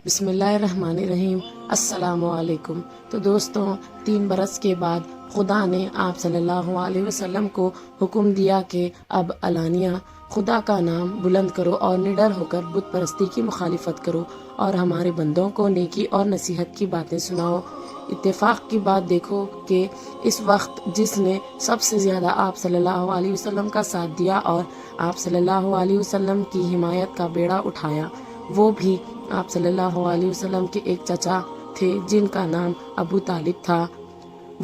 بسم اللہ الرحمن الرحیم۔ السلام علیکم۔ تو دوستوں، 3 برس کے بعد خدا نے آپ صلی اللہ علیہ وسلم کو حکم دیا کہ اب علانیہ خدا کا نام بلند کرو اور نڈر ہو کر بت پرستی کی مخالفت کرو اور ہمارے بندوں کو نیکی اور نصیحت کی باتیں سناؤ۔ اتفاق کی بات دیکھو کہ اس وقت جس نے سب سے زیادہ آپ صلی اللہ علیہ وسلم کا ساتھ دیا اور آپ صلی اللہ علیہ وسلم کی حمایت کا بیڑا اٹھایا، وہ بھی آپ صلی اللہ علیہ وسلم کے ایک چچا تھے جن کا نام ابو طالب تھا۔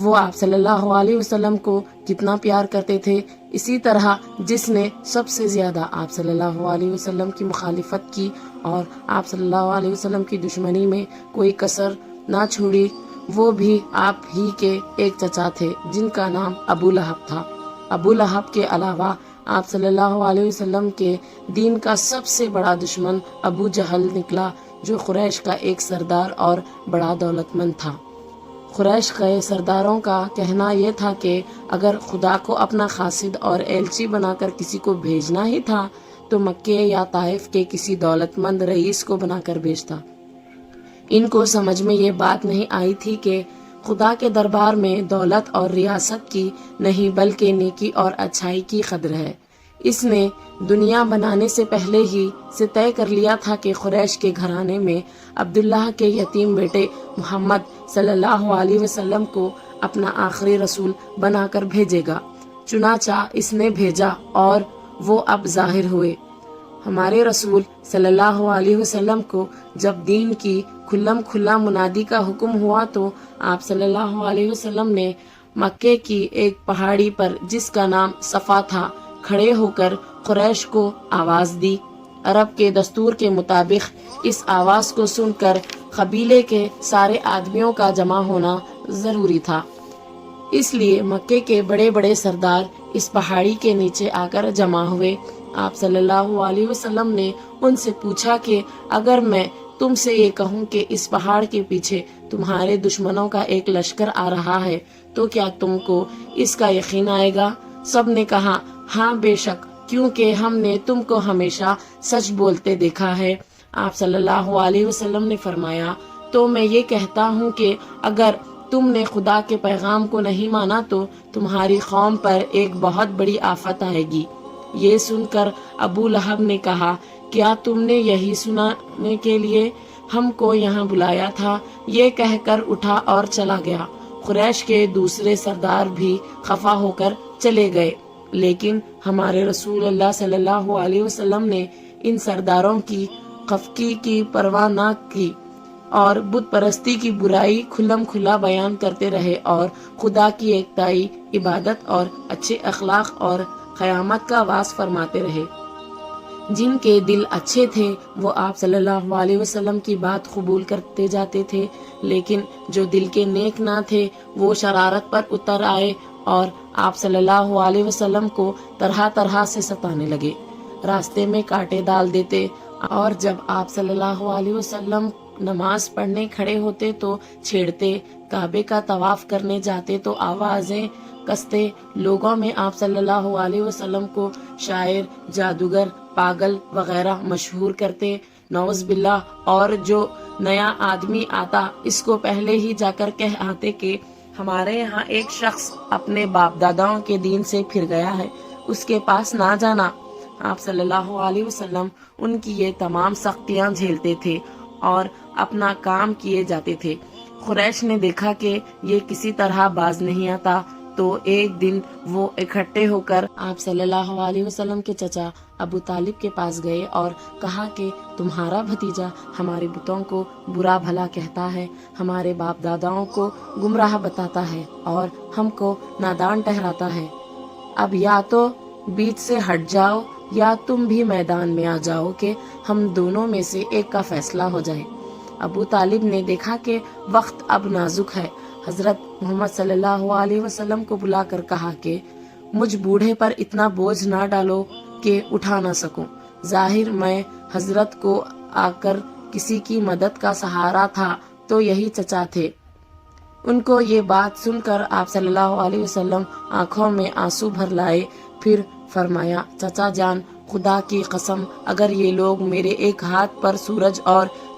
وہ آپ صلی اللہ علیہ وسلم کو کتنا پیار کرتے تھے، اسی طرح جس نے سب سے زیادہ آپ صلی اللہ علیہ وسلم کی مخالفت کی اور آپ صلی اللہ علیہ وسلم کی دشمنی میں کوئی کسر نہ چھوڑی، وہ بھی آپ ہی کے ایک چچا تھے جن کا نام ابو لہب تھا۔ ابو لہب کے علاوہ آپ صلی اللہ علیہ وسلم کے دین کا سب سے بڑا دشمن ابو جہل نکلا، جو قریش کا ایک سردار اور بڑا دولت مند تھا۔ قریش کے سرداروں کا کہنا یہ تھا کہ اگر خدا کو اپنا قاصد اور ایلچی بنا کر کسی کو بھیجنا ہی تھا تو مکے یا طائف کے کسی دولت مند رئیس کو بنا کر بھیجتا۔ ان کو سمجھ میں یہ بات نہیں آئی تھی کہ خدا کے دربار میں دولت اور ریاست کی نہیں بلکہ نیکی اور اچھائی کی قدر ہے۔ اس نے دنیا بنانے سے پہلے ہی سے طے کر لیا تھا کہ قریش کے گھرانے میں عبداللہ کے یتیم بیٹے محمد صلی اللہ علیہ وسلم کو اپنا آخری رسول بنا کر بھیجے گا۔ چنانچہ اس نے بھیجا اور وہ اب ظاہر ہوئے۔ ہمارے رسول صلی اللہ علیہ وسلم کو جب دین کی کھلم کھلا منادی کا حکم ہوا تو آپ صلی اللہ علیہ وسلم نے مکے کی ایک پہاڑی پر جس کا نام صفا تھا کھڑے ہو کر قریش کو آواز دی۔ عرب کے دستور کے مطابق اس آواز کو سن کر قبیلے کے سارے آدمیوں کا جمع ہونا ضروری تھا، اس لیے مکے کے بڑے بڑے سردار اس پہاڑی کے نیچے آ کر جمع ہوئے۔ آپ صلی اللہ علیہ وسلم نے ان سے پوچھا کہ اگر میں تم سے یہ کہوں کہ اس پہاڑ کے پیچھے تمہارے دشمنوں کا ایک لشکر آ رہا ہے تو کیا تم کو اس کا یقین آئے گا؟ سب نے کہا ہاں بے شک، کیونکہ ہم نے تم کو ہمیشہ سچ بولتے دیکھا ہے۔ آپ صلی اللہ علیہ وسلم نے فرمایا تو میں یہ کہتا ہوں کہ اگر تم نے خدا کے پیغام کو نہیں مانا تو تمہاری قوم پر ایک بہت بڑی آفت آئے گی۔ یہ سن کر ابو لہب نے کہا کیا تم نے یہی سنانے کے لیے ہم کو یہاں بلایا تھا؟ یہ کہہ کر اٹھا اور چلا گیا۔ قریش کے دوسرے سردار بھی خفا ہو کر چلے گئے، لیکن ہمارے رسول اللہ صلی اللہ علیہ وسلم نے ان سرداروں کی خفگی کی پرواہ نہ کی اور بت پرستی کی برائی کھلم کھلا بیان کرتے رہے اور خدا کی ایکتائی، عبادت اور اچھے اخلاق اور قیامت کا واس فرماتے رہے۔ جن کے دل اچھے تھے وہ آپ صلی اللہ علیہ وسلم کی بات قبول کرتے جاتے تھے، لیکن جو دل کے نیک نہ تھے وہ شرارت پر اتر آئے اور آپ صلی اللہ علیہ وسلم کو طرح طرح سے ستانے لگے، راستے میں کانٹے ڈال دیتے اور جب آپ صلی اللہ علیہ وسلم نماز پڑھنے کھڑے ہوتے تو چھیڑتے، کعبے کا طواف کرنے جاتے تو آوازیں کستے، لوگوں میں آپ صلی اللہ علیہ وسلم کو شاعر، جادوگر، پاگل وغیرہ مشہور کرتے، نعوذ باللہ، اور جو نیا آدمی آتا اس کو پہلے ہی جا کر کہہ آتے کہ ہمارے یہاں ایک شخص اپنے باپ داداؤں کے دین سے پھر گیا ہے، اس کے پاس نہ جانا۔ آپ صلی اللہ علیہ وسلم ان کی یہ تمام سختیاں جھیلتے تھے اور اپنا کام کیے جاتے تھے۔ قریش نے دیکھا کہ یہ کسی طرح باز نہیں آتا تو ایک دن وہ اکٹھے ہو کر آپ صلی اللہ علیہ وسلم کے چچا ابو طالب کے پاس گئے اور کہا کہ تمہارا بھتیجا ہمارے بتوں کو برا بھلا کہتا ہے، ہمارے باپ داداؤں کو گمراہ بتاتا ہے اور ہم کو نادان ٹھہراتا ہے۔ اب یا تو بیچ سے ہٹ جاؤ یا تم بھی میدان میں آ جاؤ کہ ہم دونوں میں سے ایک کا فیصلہ ہو جائے۔ ابو طالب نے دیکھا کہ وقت اب نازک ہے، حضرت محمد صلی اللہ علیہ وسلم کو بلا کر کہا کہ مجھ بوڑھے پر اتنا بوجھ نہ ڈالو کہ اٹھا نہ سکوں۔ ظاہر میں حضرت کو آ کر کسی کی مدد کا سہارا تھا تو یہی چچا تھے۔ ان کو یہ بات سن کر آپ صلی اللہ علیہ وسلم آنکھوں میں آنسو بھر لائے، پھر فرمایا چچا جان، خدا کی قسم اگر یہ لوگ میرے ایک ہاتھ پر سورج اور